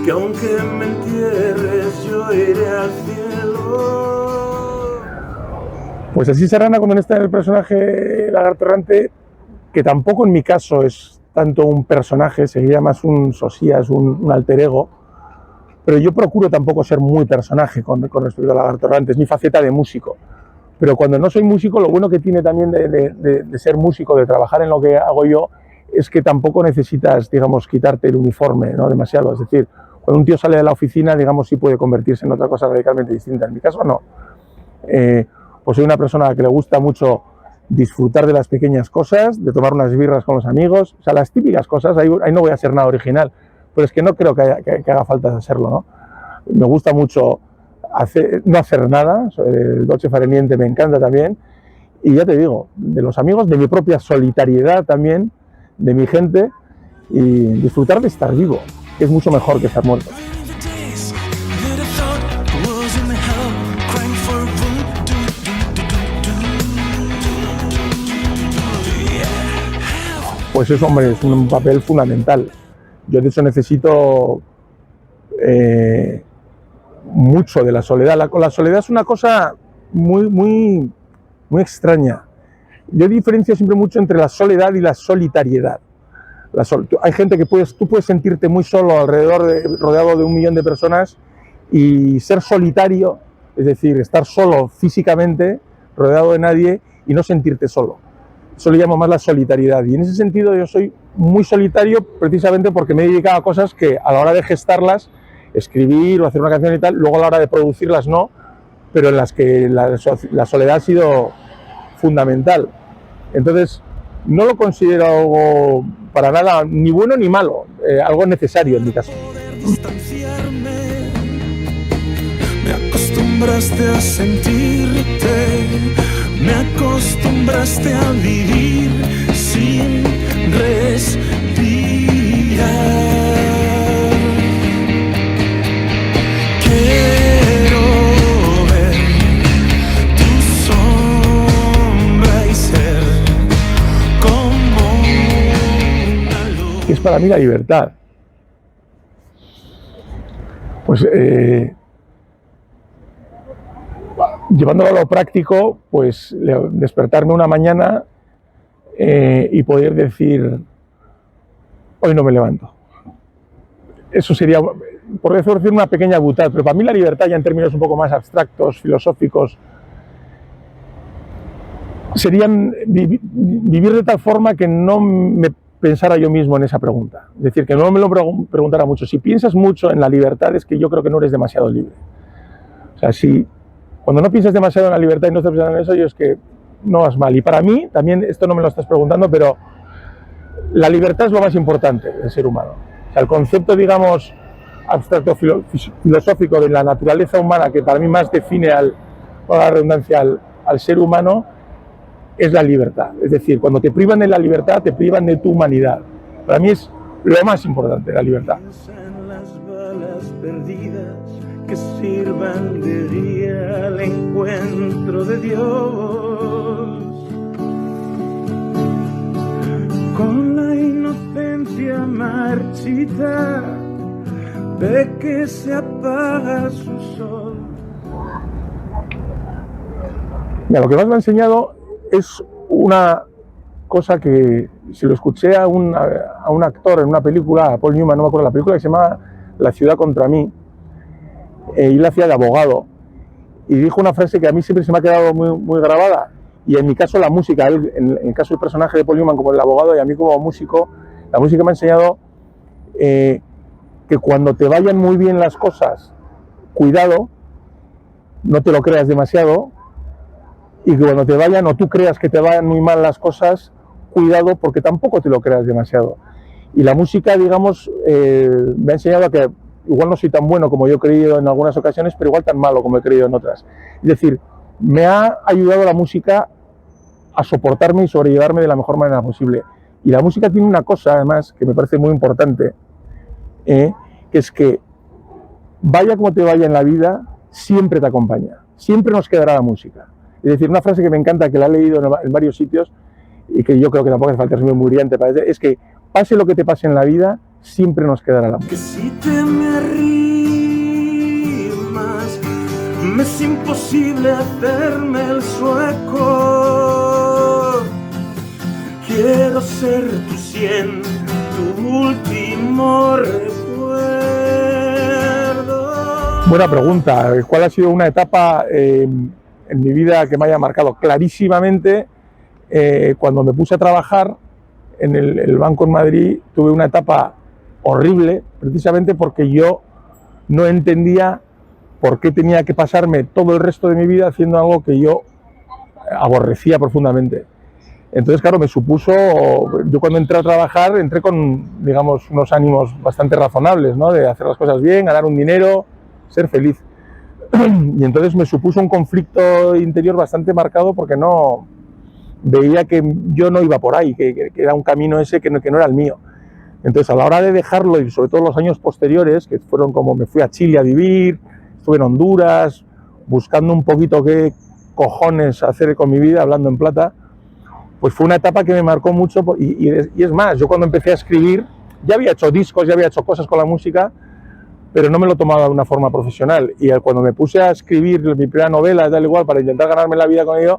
que aunque me entierres yo iré al cielo. Pues así Serrana, cuando está en el personaje Lagarto Errante, que tampoco en mi caso es tanto un personaje, sería más un sosías, un alter ego, pero yo procuro tampoco ser muy personaje con respecto a Lagarto Errante, es mi faceta de músico. Pero cuando no soy músico, lo bueno que tiene también de ser músico, de trabajar en lo que hago yo, es que tampoco necesitas, digamos, quitarte el uniforme, ¿no? Demasiado. Es decir, cuando un tío sale de la oficina, digamos, sí puede convertirse en otra cosa radicalmente distinta. En mi caso, no. Pues soy una persona a la que le gusta mucho disfrutar de las pequeñas cosas, de tomar unas birras con los amigos, o sea, las típicas cosas, ahí no voy a hacer nada original, pero es que no creo que haga falta hacerlo, ¿no? Me gusta mucho no hacer nada, el dolce far niente me encanta también, y ya te digo, de los amigos, de mi propia solitariedad también, de mi gente, y disfrutar de estar vivo, que es mucho mejor que estar muerto. Pues eso, hombre, es un papel fundamental. Yo de hecho necesito mucho de la soledad. La soledad es una cosa muy extraña. Yo diferencio siempre mucho entre la soledad y la solitariedad. Hay gente que tú puedes sentirte muy solo rodeado de 1 millón de personas y ser solitario, es decir, estar solo físicamente, rodeado de nadie y no sentirte solo. Eso le llamo más la solitariedad, y en ese sentido yo soy muy solitario precisamente porque me he dedicado a cosas que a la hora de gestarlas, escribir o hacer una canción y tal, luego a la hora de producirlas no, pero en las que la soledad ha sido fundamental. Entonces no lo considero algo para nada ni bueno ni malo, algo necesario en mi caso. Me acostumbraste a sentirte, me acostumbraste a vivir sin respirar. Quiero ver tu sombra y para mí la libertad? Pues llevándolo a lo práctico, pues despertarme una mañana y poder decir, hoy no me levanto. Eso sería, por decir, una pequeña butad, pero para mí la libertad, ya en términos un poco más abstractos, filosóficos, serían vivir de tal forma que no me pensara yo mismo en esa pregunta. Es decir, que no me lo preguntara mucho. Si piensas mucho en la libertad, es que yo creo que no eres demasiado libre. O sea, si cuando no piensas demasiado en la libertad y no estás pensando en eso, yo es que no vas mal. Y para mí, también, esto no me lo estás preguntando, pero la libertad es lo más importante del ser humano. O sea, el concepto, digamos, abstracto filosófico de la naturaleza humana, que para mí más define, por la redundancia, al ser humano, es la libertad. Es decir, cuando te privan de la libertad, te privan de tu humanidad. Para mí es lo más importante, la libertad. Las balas perdidas que sirvan de guía al encuentro de Dios. Con la inocencia marchita, ve que se apaga su sol. Mira, lo que más me ha enseñado es una cosa que se lo escuché a un actor en una película, a Paul Newman, no me acuerdo la película, que se llama La ciudad contra mí, y él hacía de abogado, y dijo una frase que a mí siempre se me ha quedado muy grabada, y en mi caso la música, en el caso del personaje de Paul Newman como el abogado y a mí como músico, la música me ha enseñado que cuando te vayan muy bien las cosas, cuidado, no te lo creas demasiado, y que cuando te vayan, o tú creas que te vayan muy mal las cosas, cuidado porque tampoco te lo creas demasiado. Y la música, digamos, me ha enseñado a que igual no soy tan bueno como yo he creído en algunas ocasiones, pero igual tan malo como he creído en otras. Es decir, me ha ayudado la música a soportarme y sobrellevarme de la mejor manera posible. Y la música tiene una cosa, además, que me parece muy importante, que es que vaya como te vaya en la vida, siempre te acompaña. Siempre nos quedará la música. Es decir, una frase que me encanta, que la he leído en varios sitios y que yo creo que tampoco hace falta ser muy brillante para decir, es que pase lo que te pase en la vida, siempre nos quedará la música. Que si te me arrimas, me es imposible hacerme el sueco. Quiero ser tu 100, tu último recuerdo. Buena pregunta. ¿Cuál ha sido una etapa en mi vida que me haya marcado clarísimamente? Cuando me puse a trabajar en el banco en Madrid, tuve una etapa horrible, precisamente porque yo no entendía por qué tenía que pasarme todo el resto de mi vida haciendo algo que yo aborrecía profundamente. Entonces, claro, me supuso, yo cuando entré a trabajar, entré con, digamos, unos ánimos bastante razonables, ¿no? De hacer las cosas bien, ganar un dinero, ser feliz. Y entonces me supuso un conflicto interior bastante marcado porque no veía que yo no iba por ahí, que era un camino ese que no era el mío. Entonces, a la hora de dejarlo, y sobre todo los años posteriores, que fueron como me fui a Chile a vivir, estuve en Honduras, buscando un poquito qué cojones hacer con mi vida, hablando en plata, pues fue una etapa que me marcó mucho. Y es más, yo cuando empecé a escribir, ya había hecho discos, ya había hecho cosas con la música, pero no me lo tomaba de una forma profesional. Y cuando me puse a escribir mi primera novela, tal igual, para intentar ganarme la vida con ello,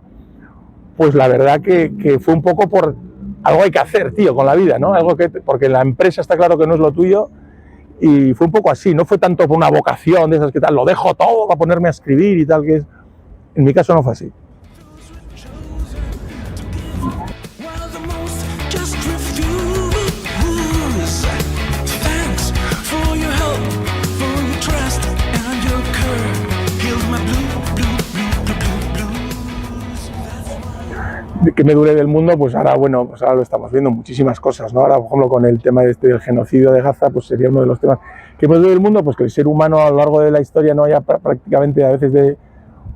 pues la verdad que fue un poco por algo hay que hacer, tío, con la vida, ¿no? Algo que, porque la empresa está claro que no es lo tuyo, y fue un poco así, no fue tanto por una vocación de esas que tal, lo dejo todo para ponerme a escribir y tal, que es, en mi caso no fue así. ¿Qué me duele del mundo? Pues ahora, bueno, pues ahora lo estamos viendo, muchísimas cosas, ¿no? Ahora, por ejemplo, con el tema del genocidio de Gaza, pues sería uno de los temas. ¿Qué me duele del mundo? Pues que el ser humano a lo largo de la historia no haya prácticamente a veces de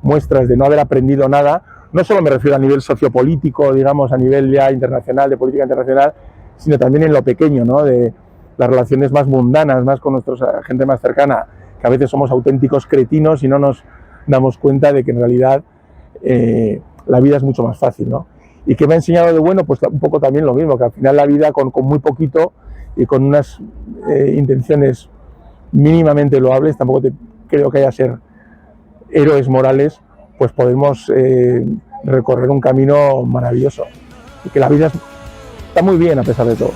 muestras de no haber aprendido nada. No solo me refiero a nivel sociopolítico, digamos, a nivel ya internacional, de política internacional, sino también en lo pequeño, ¿no? De las relaciones más mundanas, más con nuestra gente más cercana, que a veces somos auténticos cretinos y no nos damos cuenta de que en realidad la vida es mucho más fácil, ¿no? ¿Y qué me ha enseñado de bueno? Pues un poco también lo mismo, que al final la vida con muy poquito y con unas intenciones mínimamente loables, tampoco creo que haya que ser héroes morales, pues podemos recorrer un camino maravilloso y que la vida está muy bien a pesar de todo.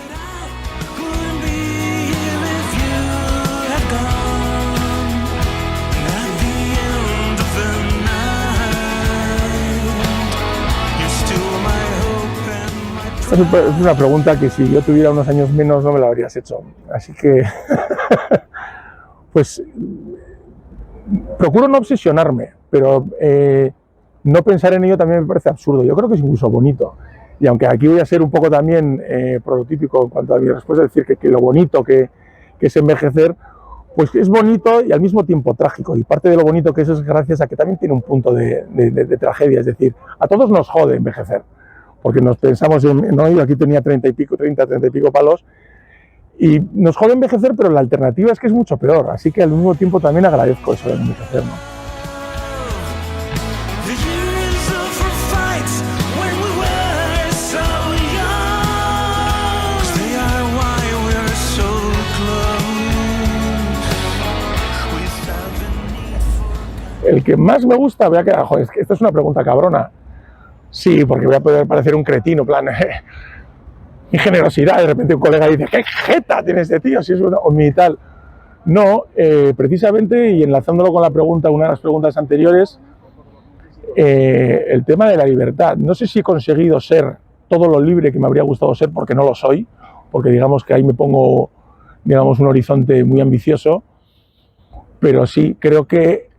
Esta es una pregunta que si yo tuviera unos años menos no me la habrías hecho, así que pues procuro no obsesionarme, pero no pensar en ello también me parece absurdo. Yo creo que es incluso bonito. Y aunque aquí voy a ser un poco también prototípico en cuanto a mi respuesta, es decir, que lo bonito que es envejecer, pues es bonito y al mismo tiempo trágico. Y parte de lo bonito que es gracias a que también tiene un punto de tragedia. Es decir, a todos nos jode envejecer, porque nos pensamos no, yo aquí tenía 30 y pico palos, y nos jode envejecer, pero la alternativa es que es mucho peor. Así que al mismo tiempo también agradezco eso de envejecer, ¿no? El que más me gusta, voy a quedar, joder, es que esta es una pregunta cabrona. Sí, porque voy a poder parecer un cretino, plan, mi generosidad, de repente un colega dice, ¿qué jeta tiene este tío? Si es o mi tal. No, precisamente, y enlazándolo con la pregunta, una de las preguntas anteriores, el tema de la libertad. No sé si he conseguido ser todo lo libre que me habría gustado ser, porque no lo soy, porque digamos que ahí me pongo, digamos, un horizonte muy ambicioso, pero sí, creo que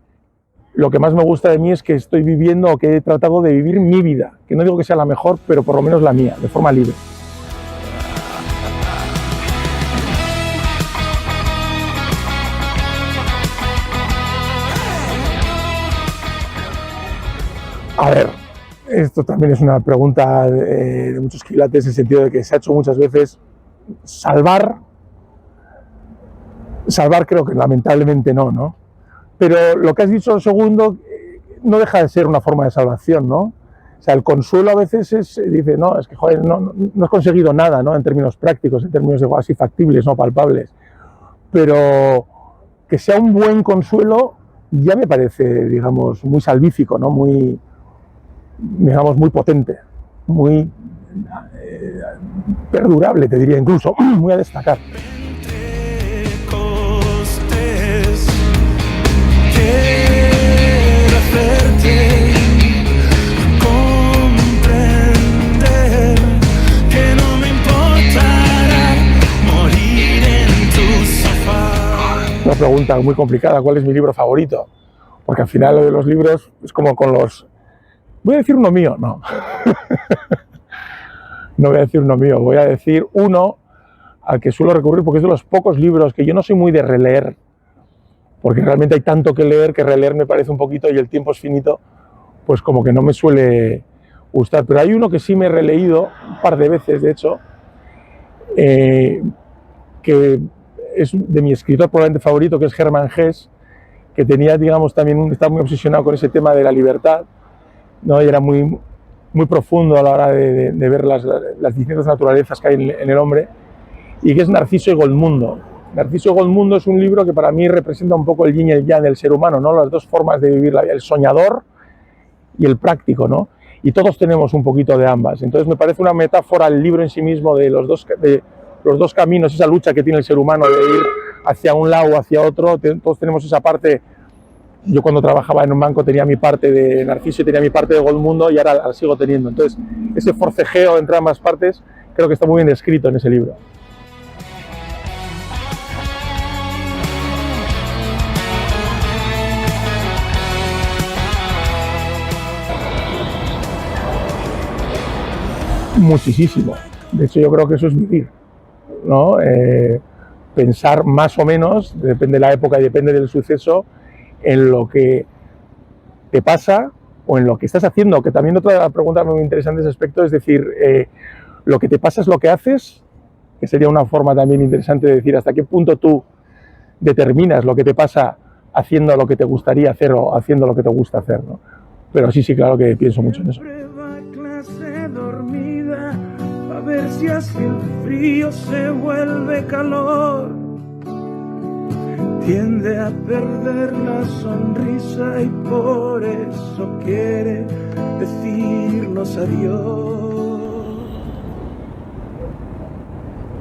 lo que más me gusta de mí es que estoy viviendo o que he tratado de vivir mi vida, que no digo que sea la mejor, pero por lo menos la mía, de forma libre. A ver, esto también es una pregunta de muchos quilates, en el sentido de que se ha hecho muchas veces. Salvar creo que lamentablemente no. Pero lo que has dicho segundo no deja de ser una forma de salvación, ¿no? O sea, el consuelo a veces dice, no, es que joder, no has conseguido nada, ¿no? En términos prácticos, en términos de así factibles, no palpables. Pero que sea un buen consuelo ya me parece, digamos, muy salvífico, ¿no? Muy, digamos, muy potente, muy perdurable, te diría incluso, muy a destacar. Quiero hacerte comprender que no me importará morir en tu sofá. Una pregunta muy complicada, ¿cuál es mi libro favorito? Porque al final lo de los libros es como con los... Voy a decir uno mío, no. No voy a decir uno mío, voy a decir uno al que suelo recurrir porque es de los pocos libros que yo no soy muy de releer, porque realmente hay tanto que leer que releer me parece un poquito, y el tiempo es finito, pues como que no me suele gustar. Pero hay uno que sí me he releído un par de veces, de hecho, que es de mi escritor probablemente favorito, que es Hermann Hesse, que tenía, digamos, también estaba muy obsesionado con ese tema de la libertad, ¿no? Y era muy profundo a la hora de ver las distintas naturalezas que hay en el hombre, y que es Narciso y Goldmundo. Narciso y Goldmundo es un libro que para mí representa un poco el yin y el yang del ser humano, ¿no? Las dos formas de vivir la vida, el soñador y el práctico, ¿no? Y todos tenemos un poquito de ambas. Entonces me parece una metáfora el libro en sí mismo de los dos caminos, esa lucha que tiene el ser humano de ir hacia un lado o hacia otro. Todos tenemos esa parte. Yo cuando trabajaba en un banco tenía mi parte de Narciso y tenía mi parte de Goldmundo, y ahora la sigo teniendo. Entonces ese forcejeo entre ambas partes creo que está muy bien descrito en ese libro. Muchísimo. De hecho, yo creo que eso es vivir, ¿no? Pensar más o menos, depende de la época y depende del suceso, en lo que te pasa o en lo que estás haciendo. Que también otra pregunta muy interesante en ese aspecto, es decir, lo que te pasa es lo que haces, que sería una forma también interesante de decir hasta qué punto tú determinas lo que te pasa haciendo lo que te gustaría hacer o haciendo lo que te gusta hacer, ¿no? Pero sí, claro que pienso mucho en eso. Prueba clase dormida, a ver si así el frío se vuelve calor, tiende a perder la sonrisa y por eso quiere decirnos adiós.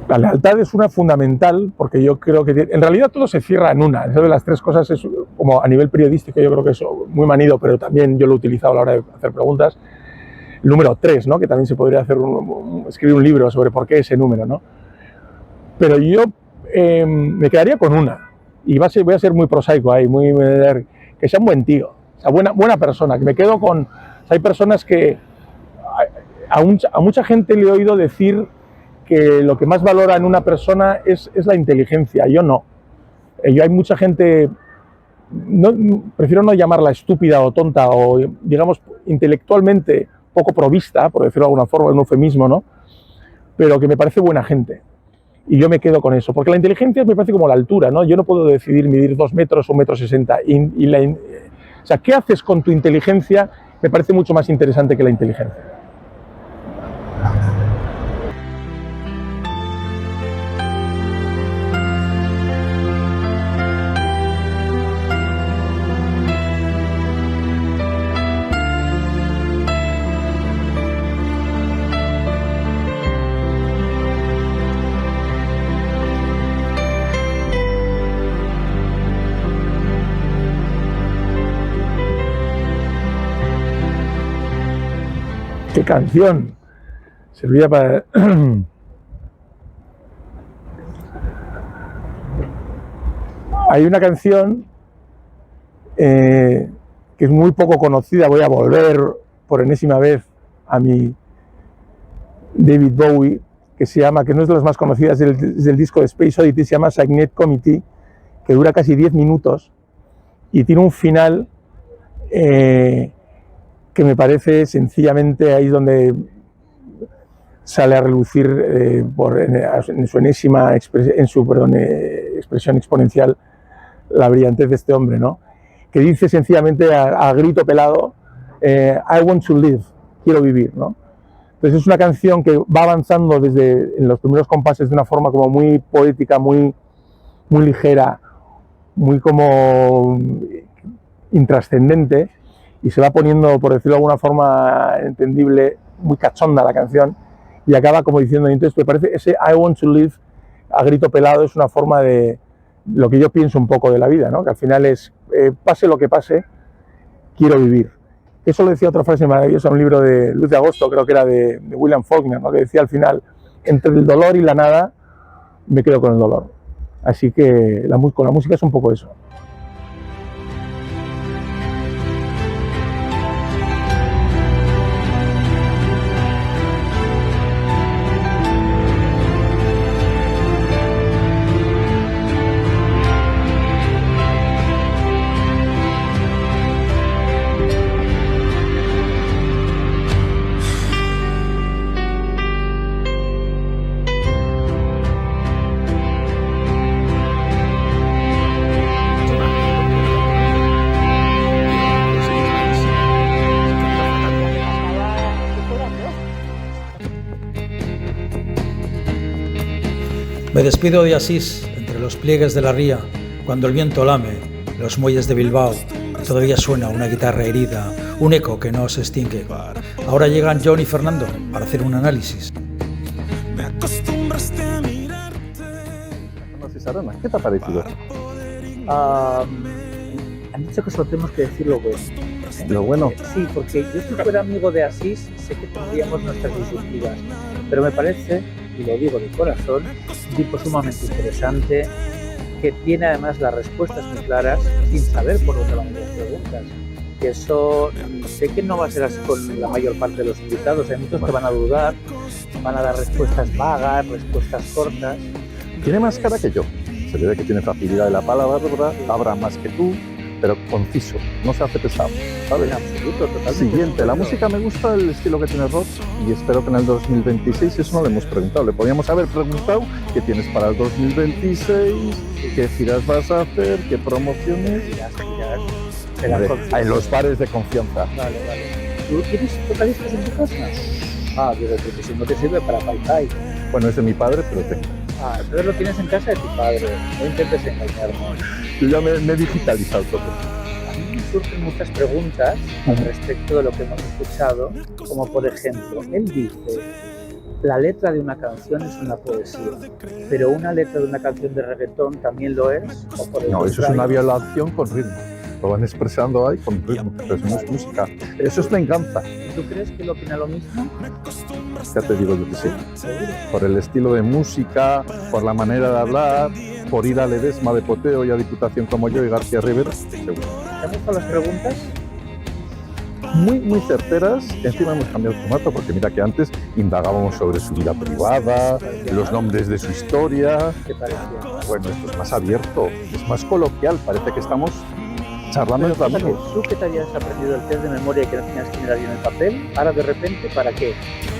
La lealtad es una fundamental, porque yo creo que en realidad todo se cierra en una. Eso de las tres cosas es como a nivel periodístico, yo creo que es muy manido, pero también yo lo he utilizado a la hora de hacer preguntas. El número 3, ¿no? Que también se podría hacer escribir un libro sobre por qué ese número, ¿no? Pero yo me quedaría con una, y voy a ser muy prosaico ahí, que sea un buen tío, o sea, buena persona, que me quedo con... O sea, hay personas que... A mucha gente le he oído decir que lo que más valora en una persona es la inteligencia. Yo no. Hay mucha gente, prefiero no llamarla estúpida o tonta o, digamos, intelectualmente poco provista, por decirlo de alguna forma, un eufemismo, ¿no? Pero que me parece buena gente. Y yo me quedo con eso. Porque la inteligencia me parece como la altura, ¿no? Yo no puedo decidir medir 2 metros o 1,60 m. O sea, ¿qué haces con tu inteligencia? Me parece mucho más interesante que la inteligencia. ¿Qué canción servía para...? Hay una canción que es muy poco conocida, voy a volver por enésima vez a mi David Bowie, que no es de las más conocidas, es del disco de Space Oddity, se llama Signet Committee, que dura casi 10 minutos y tiene un final que me parece sencillamente ahí donde sale a relucir en su enésima expresión exponencial la brillantez de este hombre, ¿no? Que dice sencillamente a grito pelado, I want to live, quiero vivir, ¿no? Entonces es una canción que va avanzando en los primeros compases de una forma como muy poética, muy ligera, muy como intrascendente, y se va poniendo, por decirlo de alguna forma entendible, muy cachonda la canción, y acaba como diciendo, entonces me parece ese I want to live a grito pelado es una forma de lo que yo pienso un poco de la vida, ¿no? Que al final es, pase lo que pase, quiero vivir. Eso lo decía otra frase maravillosa, un libro de Luz de Agosto, creo que era de William Faulkner, ¿no? Que decía al final, entre el dolor y la nada, me quedo con el dolor. Así que con la música es un poco eso. Me despido de Asís, entre los pliegues de la ría, cuando el viento lame los muelles de Bilbao. Todavía suena una guitarra herida, un eco que no se extingue. Ahora llegan John y Fernando para hacer un análisis. Me acostumbraste a mirarte. ¿Qué te ha parecido? Han dicho que solo tenemos que decir lo bueno. ¿Lo bueno? Sí, porque yo si fuera amigo de Asís, sé que tendríamos nuestras disyuntivas, pero me parece, y lo digo de corazón, un tipo sumamente interesante, que tiene además las respuestas muy claras, sin saber por dónde van las preguntas. Que eso, sé que no va a ser así con la mayor parte de los invitados, hay muchos que van a dudar, van a dar respuestas vagas, respuestas cortas. Tiene más cara que yo, se ve que tiene facilidad de la palabra, ¿verdad? Habla más que tú, pero conciso, no se hace pesado, ¿sabes? En absoluto, totalmente. Siguiente, la música me gusta, el estilo que tiene Rob, y espero que en el 2026, eso no le hemos preguntado, le podríamos haber preguntado qué tienes para el 2026, qué giras vas a hacer, qué promociones. En los bares de confianza. Vale. ¿Tú tienes vocalistas en tu casa? Digo, porque si no te sirve para Pai Pai. Bueno, es de mi padre, pero tengo. Ah, entonces lo tienes en casa de tu padre. No intentes engañarme. Yo ya me he digitalizado todo. A mí me surgen muchas preguntas al respecto de lo que hemos escuchado, como por ejemplo, él dice, la letra de una canción es una poesía, pero una letra de una canción de reggaetón también lo es. ¿O por el No, eso es contrario? una violación con ritmo. Lo van expresando ahí con ritmo, pero eso no es música. Eso es venganza. ¿Tú crees que él opina lo mismo? Ya te digo yo que sí. Por el estilo de música, por la manera de hablar, por ir a Ledesma de Poteo y a Diputación como yo y García Rivera, seguro. ¿Te han gustado las preguntas? Muy certeras. Encima hemos cambiado el formato porque mira que antes indagábamos sobre su vida privada, los nombres de su historia. ¿Qué parecía? Bueno, esto es más abierto, es más coloquial, parece que estamos charlando entre amigos. ¿Tú que te habías aprendido el test de memoria y que no tenías que mirar bien el papel? Ahora de repente, ¿para qué?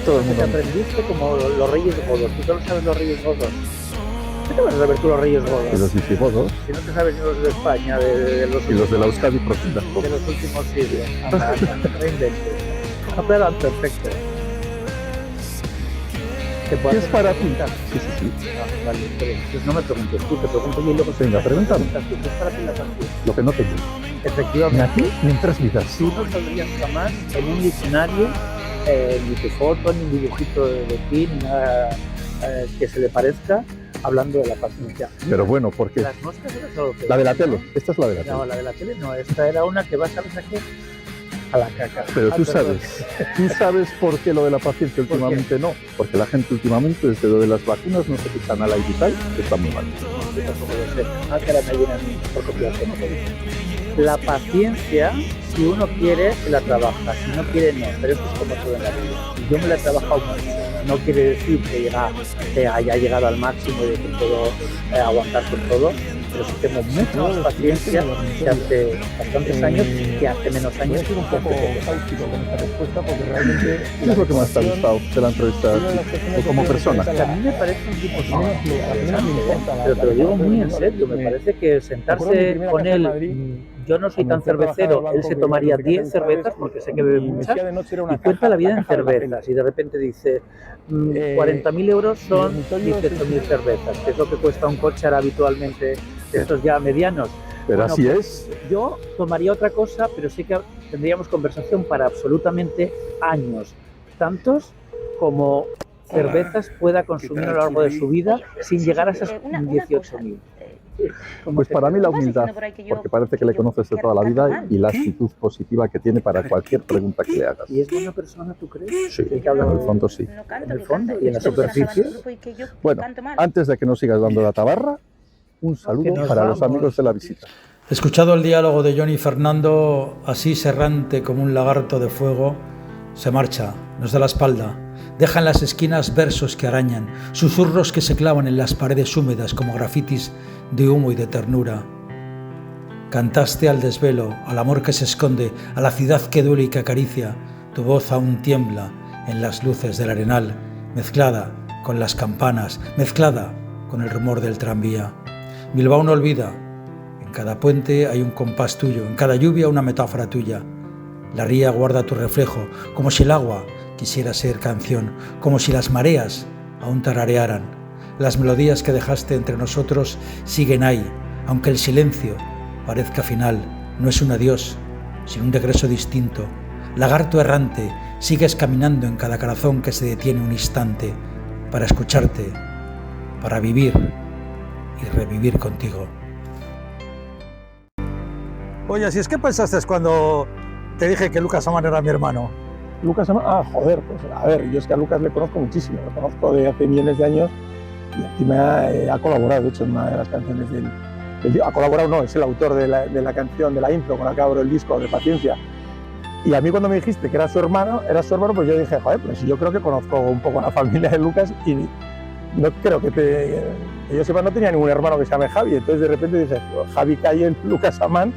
Todo el Te mundo. aprendiste como los Reyes Godos. ¿Tú no sabes los Reyes Godos? ¿Qué te vas a saber tú los Reyes Godos? Y los visigodos Si no te sabes ni los de España, de los y los de la Euskadi profunda. de los últimos siglos. Anda, reinvente. Hablan perfecto. ¿Qué es para ti? Sí. Ah, vale, pero entonces no me preguntes tú, te pregunto yo y luego Venga, pregúntame. tú. ¿Qué es para ti la canción? Lo que no tengo. Ni Efectivamente. aquí ni en 3 vidas. Tú no saldrías jamás en un diccionario, ni tu foto, ni un dibujito de ti, ni nada que se le parezca, hablando de la paciencia. Pero bueno, porque Las moscas era solo que... la de la tele, esta es la de la No, tele. la de la tele no, esta era una que va, ¿sabes a qué? A la caca. Pero tú perdón. sabes por qué lo de la paciencia últimamente no. Porque la gente últimamente, desde lo de las vacunas, no se quitan a la y tal, que está muy mal. Yo tampoco lo sé. Ah, que ahora me viene a mí por copiarte, ¿no? La paciencia, si uno quiere, se la trabaja, si no quiere, no. Pero esto es como todo en la vida. Yo me la he trabajado mucho. No quiere decir que haya llegado al máximo y de que puedo aguantar con todo, pero sí tengo mucha más paciencia que hace bastantes años, que hace menos años. Estoy un poco cáustico con esta respuesta porque realmente... ¿Qué es lo que más te ha gustado de la entrevista o como persona? Que a mí me parece un tipo pero te lo digo muy en serio, me parece que sentarse con él, yo no soy tan cervecero, él se tomaría 10 cervezas porque sé que bebe muchas y cuenta la vida en cervezas y de repente dice 40.000 euros son 18.000 cervezas, que es lo que cuesta un coche ahora habitualmente de estos ya medianos. Pero Bueno, así pues, es. Yo tomaría otra cosa, pero sí que tendríamos conversación para absolutamente años, tantos como cervezas pueda consumir a lo largo de su vida sin llegar a esas 18.000. Pues para mí la humildad, porque parece que le conoces de toda la vida y la actitud positiva que tiene para cualquier pregunta que le hagas. ¿Y es buena persona, tú crees? Sí, ¿Qué habla en de el fondo sí. en el fondo y en la superficie? Bueno, antes de que nos sigas dando la tabarra, un saludo nos para los vamos. amigos de la visita. Escuchado el diálogo de Johnny Fernando, así errante como un lagarto de fuego, se marcha, nos da la espalda, deja en las esquinas versos que arañan, susurros que se clavan en las paredes húmedas como grafitis de humo y de ternura. Cantaste al desvelo, al amor que se esconde, a la ciudad que duele y que acaricia, tu voz aún tiembla en las luces del arenal, mezclada con las campanas, mezclada con el rumor del tranvía. Bilbao no olvida. En cada puente hay un compás tuyo, en cada lluvia una metáfora tuya. La ría guarda tu reflejo, como si el agua quisiera ser canción, como si las mareas aún tararearan. Las melodías que dejaste entre nosotros siguen ahí, aunque el silencio parezca final. No es un adiós, sino un regreso distinto. Lagarto errante, sigues caminando en cada corazón que se detiene un instante para escucharte, para vivir y revivir contigo. Oye, si es que pensaste cuando te dije que Lucas Amán era mi hermano. Lucas Amán, joder, pues a ver, yo es que a Lucas le conozco muchísimo, lo conozco de hace millones de años y encima ha colaborado, de hecho, en una de las canciones del ha colaborado, no, es el autor de la canción, de la intro con la que abro el disco de Paciencia. Y a mí cuando me dijiste que era su hermano, pues yo dije, joder, pues yo creo que conozco un poco a la familia de Lucas y no creo que yo sepa, no tenía ningún hermano que se llame Javi, entonces de repente dices, Javi Calle en Lucas Amán,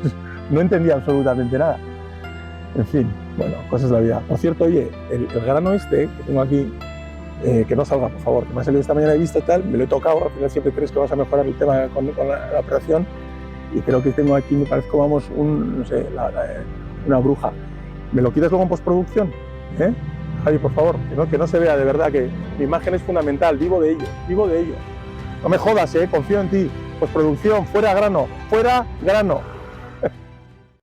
pues no entendía absolutamente nada. En fin, bueno, cosas de la vida. Por cierto, oye, el grano este que tengo aquí, que no salga, por favor, que me ha salido esta mañana de vista tal, me lo he tocado, al final siempre crees que vas a mejorar el tema con la operación y creo que tengo aquí, me parece, vamos, no sé, una bruja. ¿Me lo quitas luego en postproducción? Javi, por favor, que no se vea, de verdad, que mi imagen es fundamental, vivo de ello, vivo de ello. No me jodas, confío en ti. Pues producción, fuera grano, fuera grano.